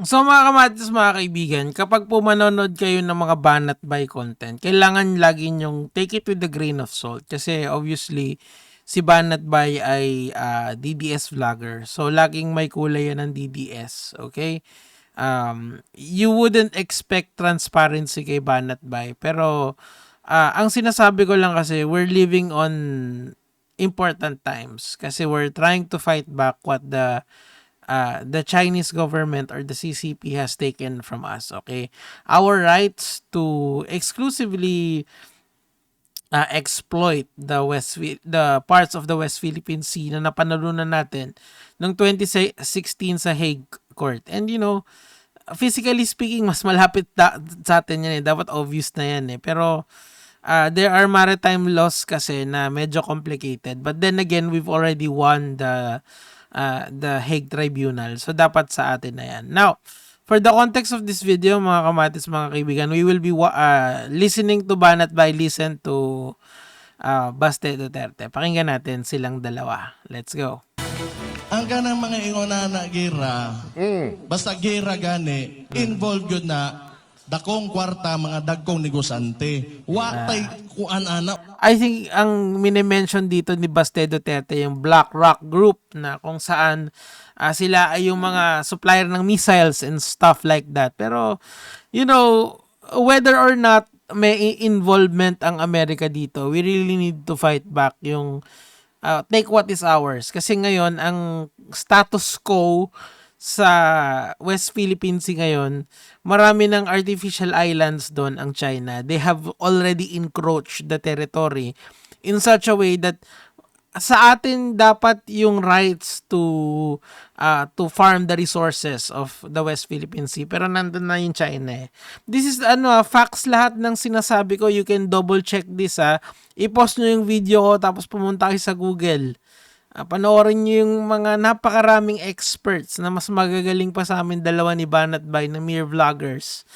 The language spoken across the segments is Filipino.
So mga kamatis, mga kaibigan, kapag po manonood kayo ng mga banat by content, kailangan lagi nyong take it with a grain of salt. Kasi obviously, si Banat Bay ay DDS vlogger. So laging may kulay yan ng DDS. Okay? You wouldn't expect transparency kay Banat Bay. Pero ang sinasabi ko lang kasi, we're living on important times. Kasi we're trying to fight back what the Chinese government or the CCP has taken from us. Okay, our rights to exclusively exploit the parts of the West Philippine Sea na napanalunan natin noong 2016 sa Hague Court. And you know, physically speaking, mas malapit sa atin yan eh. Dapat obvious na yan eh. Pero there are maritime laws kasi na medyo complicated. But then again, we've already won the Hague Tribunal. So, dapat sa atin na yan. Now, for the context of this video, mga kamatis, mga kaibigan, we will be listening to Banat Bay, listen to Baste Duterte. Pakinggan natin silang dalawa. Let's go. Ang kanang mga ingona na gira, basta gira gani, involved yun na dakong kwarta, mga dagkong negosante. Watay kuan ana. I think ang minimension dito ni Baste Duterte yung Black Rock Group na kung saan sila ay yung mga supplier ng missiles and stuff like that. Pero, you know, whether or not may involvement ang Amerika dito, we really need to fight back yung take what is ours. Kasi ngayon, ang status quo sa West Philippine Sea ngayon, marami ng artificial islands doon ang China. They have already encroached the territory in such a way that sa atin dapat yung rights to farm the resources of the West Philippine Sea, pero nandun na yung China eh. This is facts lahat ng sinasabi ko. You can double check this i-post nyo yung video ko tapos pumunta kayo sa Google. Panoorin nyo yung mga napakaraming experts na mas magagaling pa sa amin dalawa ni Banat Bay na mere vloggers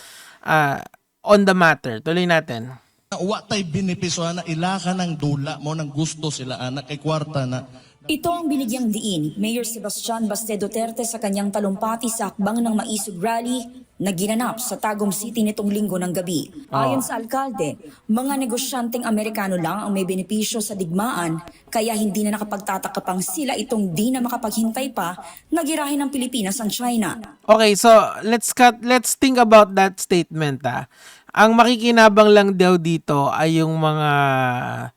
on the matter. Tuloy natin. Watay benepisyo na ilaka ng dula mo ng gusto sila anak kay kwarta na. Ito ang binigyang diin, Mayor Sebastian Baste Duterte sa kanyang talumpati sa akbang ng Maisog Rally na ginanap sa Tagum City nitong linggo ng gabi. Ayon sa alkalde, mga negosyanteng Amerikano lang ang may benepisyo sa digmaan, kaya hindi na nakapagtataka pang sila itong di na makapaghintay pa na girahin ng Pilipinas ang China. Okay, so let's think about that statement. Ang makikinabang lang daw dito ay yung mga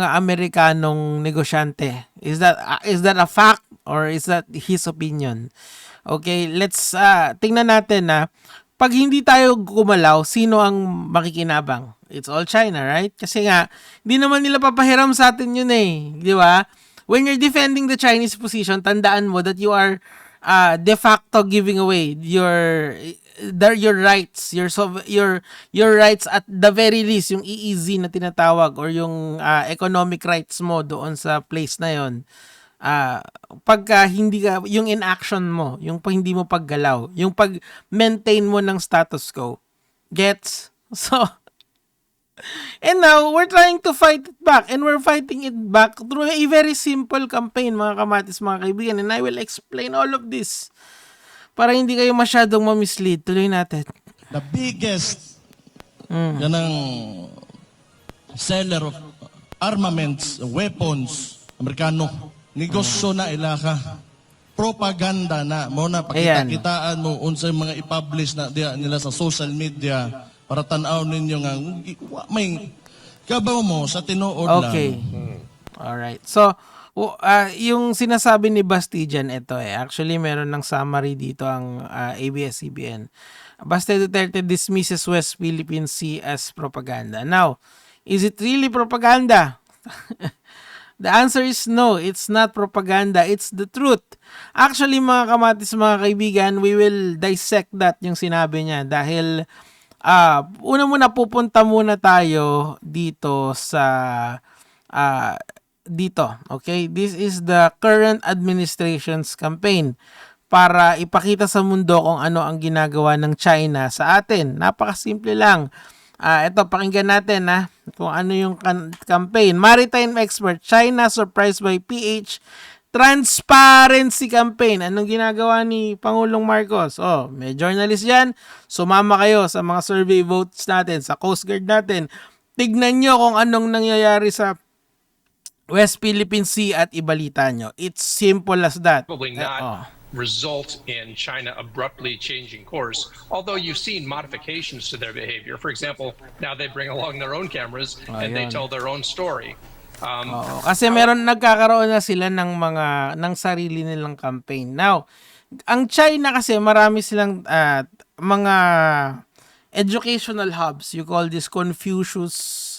Amerikanong negosyante. Is that a fact or is that his opinion? Okay, let's tingnan natin pag hindi tayo gumalaw, sino ang makikinabang? It's all China, right? Kasi nga, hindi naman nila papahiram sa atin yun eh. Di ba? When you're defending the Chinese position, tandaan mo that you are de facto giving away your rights, your rights at the very least, yung EEZ na tinatawag or yung economic rights mo doon sa place na yon. Pagka hindi ka, yung inaction mo, yung hindi mo paggalaw, yung pag-maintain mo ng status quo. Gets? So, and now, we're trying to fight it back, and we're fighting it back through a very simple campaign, mga kamatis, mga kaibigan, and I will explain all of this para hindi kayo masyadong ma-mislead. Tuloy natin. The biggest ganang seller of armaments, weapons, Amerikano. Negosyo na ilaka. Propaganda na. Mo na pakita-kitaan mo unsay mga i-publish na nila sa social media para tanaw ninyo nga may kabaw mo sa tinuod lang. Okay. Alright. So, yung sinasabi ni Bastian, ito actually meron ng summary dito ang ABS-CBN. Baste Duterte dismisses West Philippine Sea as propaganda. Now, is it really propaganda? The answer is no, it's not propaganda, it's the truth. Actually, mga kamatis, mga kaibigan, we will dissect that yung sinabi niya dahil una muna pupunta muna tayo dito sa dito, okay? This is the current administration's campaign para ipakita sa mundo kung ano ang ginagawa ng China sa atin. Napakasimple lang. Ito, pakinggan natin kung ano yung campaign. Maritime expert, China surprised by PH Transparency campaign. Anong ginagawa ni Pangulong Marcos? Oh, may journalist yan. Sumama kayo sa mga survey votes natin, sa Coast Guard natin. Tignan nyo kung anong nangyayari sa West Philippine Sea at ibalita nyo. It's simple as that. Probably not result in China abruptly changing course, although you've seen modifications to their behavior. For example, now they bring along their own cameras and they tell their own story. Kasi nagkakaroon na sila ng sarili nilang campaign. Now, ang China kasi marami silang mga educational hubs. You call this Confucius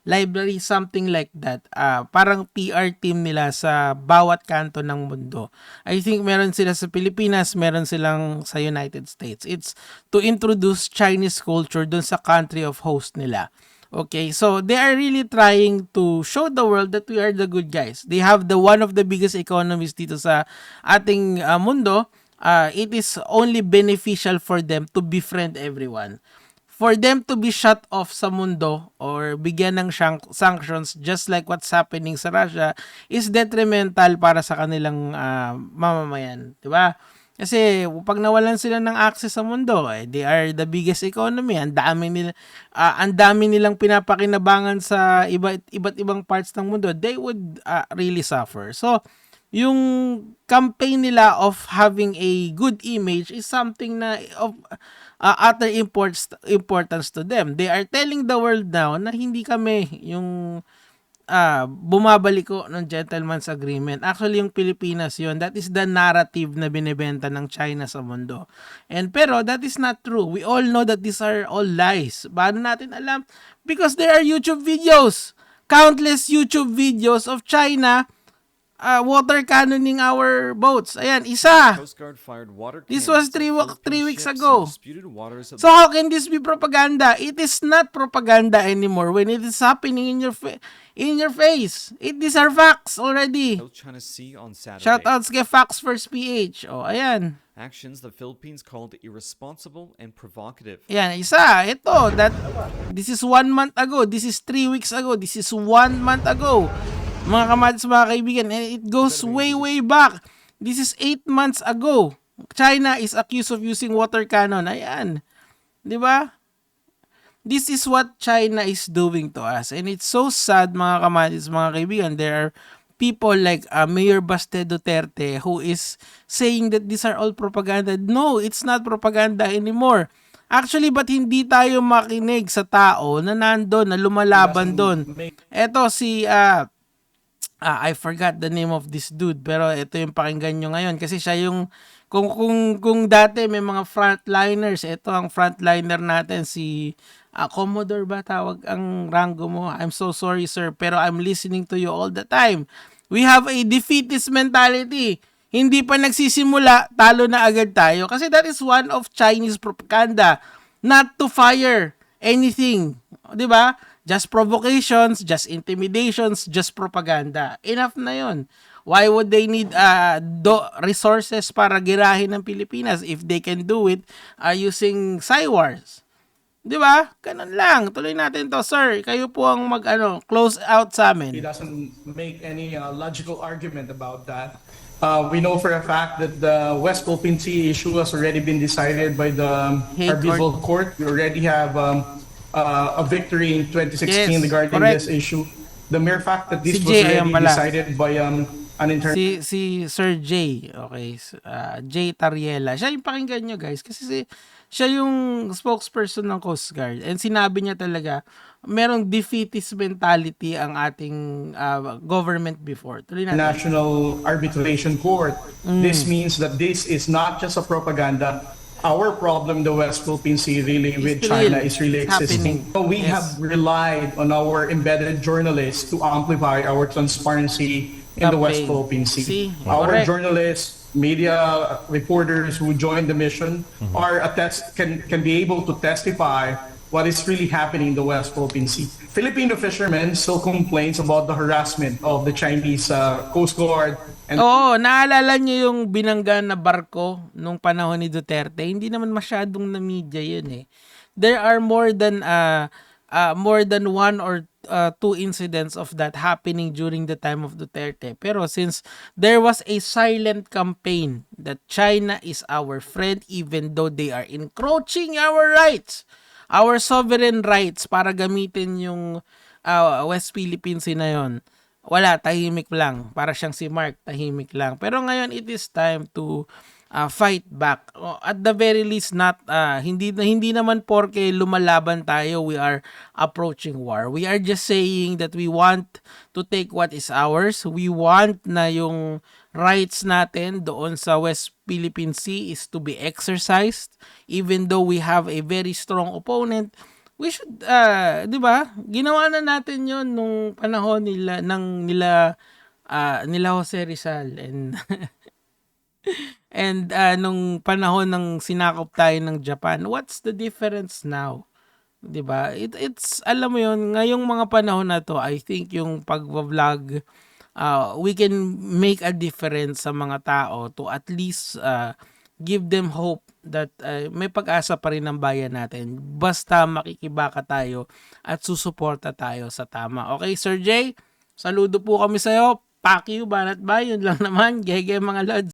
Library, something like that. Parang PR team nila sa bawat kanto ng mundo. I think meron sila sa Pilipinas, meron silang sa United States. It's to introduce Chinese culture dun sa country of host nila. Okay, so they are really trying to show the world that we are the good guys. They have one of the biggest economies dito sa ating mundo. It is only beneficial for them to befriend everyone. For them to be shut off sa mundo or bigyan ng sanctions just like what's happening sa Russia is detrimental para sa kanilang mamamayan, di ba? Kasi pag nawalan sila ng access sa mundo, they are the biggest economy. Ang dami nilang pinapakinabangan sa iba't ibang parts ng mundo. They would really suffer. So, yung campaign nila of having a good image is something na of utter importance to them. They are telling the world now na hindi kami yung bumabalik ko ng gentleman's agreement. Actually, yung Pilipinas yun. That is the narrative na binibenta ng China sa mundo. Pero that is not true. We all know that these are all lies. Paano natin alam? Because there are YouTube videos. Countless YouTube videos of China water cannoning our boats. Ayan, isa. This was 3 weeks ago. So how can this be propaganda? It is not propaganda anymore when it is happening in your face. These are facts already. Shoutouts kay Facts First PH. Ayan. Actions the Philippines called irresponsible and provocative. Ayan, isa. This is 1 month ago. This is 3 weeks ago. This is 1 month ago. Mga kamads, mga kaibigan, and it goes way back. This is 8 months ago. China is accused of using water cannon. Ayan. Di ba? This is what China is doing to us. And it's so sad, mga kamads, mga kaibigan. There are people like Mayor Baste Duterte who is saying that these are all propaganda. No, it's not propaganda anymore. Actually, ba't hindi tayo makinig sa tao na nandun, na lumalaban doon? Eto si I forgot the name of this dude, pero ito yung pakinggan nyo ngayon kasi siya yung kung dati may mga frontliners, ito ang frontliner natin, si Commodore ba tawag ang rango mo? I'm so sorry sir, pero I'm listening to you all the time. We have a defeatist mentality. Hindi pa nagsisimula, talo na agad tayo kasi that is one of Chinese propaganda, not to fire anything, di ba? Just provocations, just intimidations, just propaganda. Enough na yon. Why would they need resources para girahin ng Pilipinas if they can do it using CyWars? Di ba? Ganun lang. Tuloy natin to. Sir, kayo po ang close out sa amin. He doesn't make any logical argument about that. We know for a fact that the West Philippine Sea issue has already been decided by the arbitral court. We already have a victory in 2016 regarding this issue. The mere fact that this was already decided by an internal... Si Sir Jay, okay, Jay Tariela. Siya yung pakinggan nyo guys kasi siya yung spokesperson ng Coast Guard and sinabi niya talaga merong defeatist mentality ang ating government before. National Arbitration Court. This means that this is not just a propaganda. Our problem, the West Philippine Sea, really with China is really existing. So we have relied on our embedded journalists to amplify our transparency in the West Philippine Sea. Our journalists, media reporters who joined the mission can be able to testify what is really happening in the West Philippine Sea. Filipino fishermen still complains about the harassment of the Chinese Coast Guard. Naalala niyo yung binangga na barko nung panahon ni Duterte? Hindi naman masyadong na media yun eh. There are more than 1 or two incidents of that happening during the time of Duterte. Pero since there was a silent campaign that China is our friend even though they are encroaching our rights, our sovereign rights para gamitin yung West Philippines Sea na yun. Wala, tahimik lang. Para siyang si Mark, tahimik lang. Pero ngayon, it is time to fight back. At the very least, hindi naman porke lumalaban tayo, we are approaching war. We are just saying that we want to take what is ours. We want na yung rights natin doon sa West Philippine Sea is to be exercised. Even though we have a very strong opponent, we should, di ba? Ginawa na natin yon nung panahon nila Jose Rizal and and nung panahon ng sinakop tayo ng Japan. What's the difference now? 'Di ba? It's alam mo yon, ngayong mga panahon na to, I think yung pagva-vlog, we can make a difference sa mga tao to at least give them hope that may pag-asa pa rin ang bayan natin basta makikibaka tayo at susuporta tayo sa tama. Okay, Sir Jay? Saludo po kami sa'yo. Pack you, banat ba? Yun lang naman. Gege mga lods.